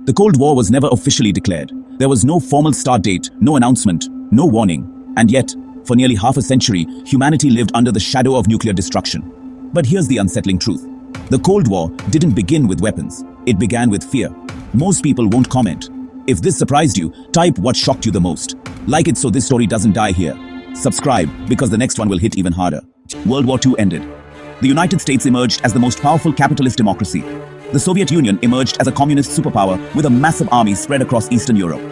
The Cold War was never officially declared. There was no formal start date, no announcement, no warning. And yet, for nearly half a century, humanity lived under the shadow of nuclear destruction. But here's the unsettling truth. The Cold War didn't begin with weapons. It began with fear. Most people won't comment. If this surprised you, type what shocked you the most. Like it so this story doesn't die here. Subscribe, because the next one will hit even harder. World War II ended. The United States emerged as the most powerful capitalist democracy. The Soviet Union emerged as a communist superpower with a massive army spread across Eastern Europe.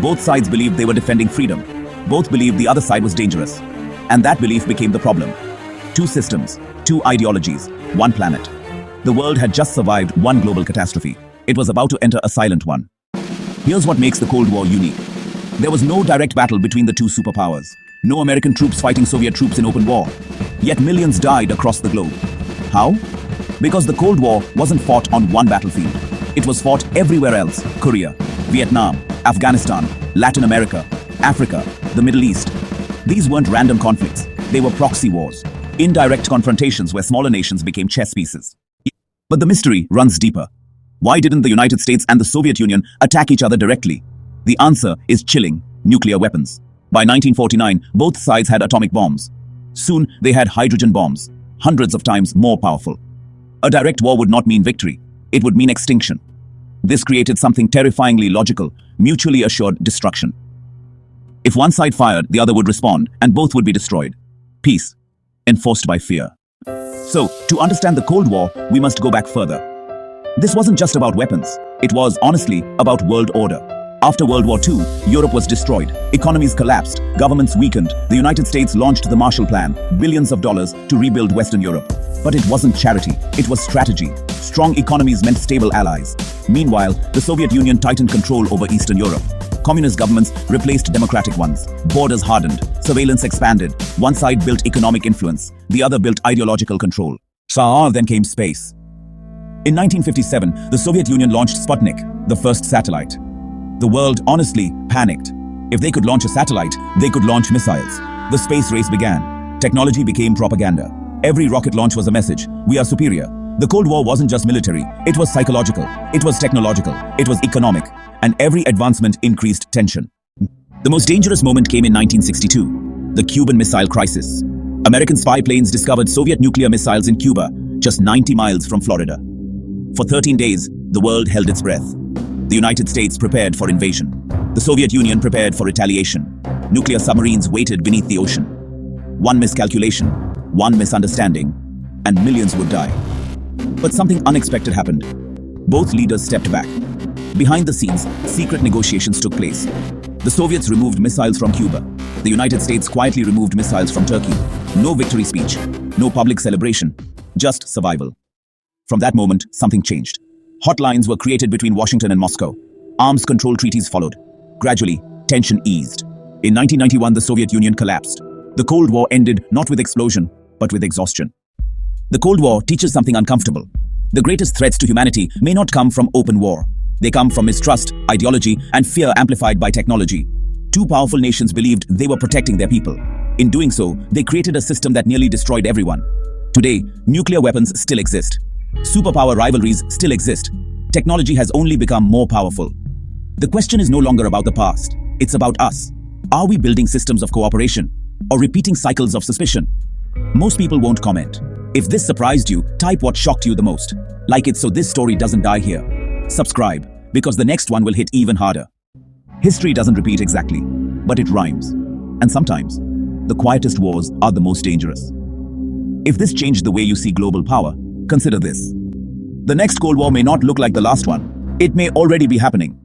Both sides believed they were defending freedom. Both believed the other side was dangerous. And that belief became the problem. Two systems, two ideologies, one planet. The world had just survived one global catastrophe. It was about to enter a silent one. Here's what makes the Cold War unique. There was no direct battle between the two superpowers. No American troops fighting Soviet troops in open war. Yet millions died across the globe. How? Because the Cold War wasn't fought on one battlefield. It was fought everywhere else: Korea, Vietnam, Afghanistan, Latin America, Africa, the Middle East. These weren't random conflicts. They were proxy wars, indirect confrontations where smaller nations became chess pieces. But the mystery runs deeper. Why didn't the United States and the Soviet Union attack each other directly? The answer is chilling: nuclear weapons. By 1949, both sides had atomic bombs. Soon, they had hydrogen bombs, hundreds of times more powerful. A direct war would not mean victory. It would mean extinction. This created something terrifyingly logical: mutually assured destruction. If one side fired, the other would respond, and both would be destroyed. Peace, enforced by fear. So, to understand the Cold War, we must go back further. This wasn't just about weapons. It was, honestly, about world order. After World War II, Europe was destroyed. Economies collapsed. Governments weakened. The United States launched the Marshall Plan, billions of dollars to rebuild Western Europe. But it wasn't charity. It was strategy. Strong economies meant stable allies. Meanwhile, the Soviet Union tightened control over Eastern Europe. Communist governments replaced democratic ones. Borders hardened. Surveillance expanded. One side built economic influence. The other built ideological control. Then came space. In 1957, the Soviet Union launched Sputnik, the first satellite. The world honestly panicked. If they could launch a satellite, they could launch missiles. The space race began. Technology became propaganda. Every rocket launch was a message: we are superior. The Cold War wasn't just military, it was psychological, it was technological, it was economic, and every advancement increased tension. The most dangerous moment came in 1962, the Cuban Missile Crisis. American spy planes discovered Soviet nuclear missiles in Cuba, just 90 miles from Florida. For 13 days, the world held its breath. The United States prepared for invasion. The Soviet Union prepared for retaliation. Nuclear submarines waited beneath the ocean. One miscalculation, one misunderstanding, and millions would die. But something unexpected happened. Both leaders stepped back. Behind the scenes, secret negotiations took place. The Soviets removed missiles from Cuba. The United States quietly removed missiles from Turkey. No victory speech, no public celebration, just survival. From that moment, something changed. Hotlines were created between Washington and Moscow. Arms control treaties followed. Gradually, tension eased. In 1991, the Soviet Union collapsed. The Cold War ended not with explosion, but with exhaustion. The Cold War teaches something uncomfortable. The greatest threats to humanity may not come from open war. They come from mistrust, ideology, and fear amplified by technology. Two powerful nations believed they were protecting their people. In doing so, they created a system that nearly destroyed everyone. Today, nuclear weapons still exist. Superpower rivalries still exist. Technology has only become more powerful. The question is no longer about the past. It's about us. Are we building systems of cooperation or repeating cycles of suspicion? Most people won't comment. If this surprised you, type what shocked you the most. Like it so this story doesn't die here. Subscribe, because the next one will hit even harder. History doesn't repeat exactly, but it rhymes. And sometimes, the quietest wars are the most dangerous. If this changed the way you see global power, consider this. The next Cold War may not look like the last one. It may already be happening.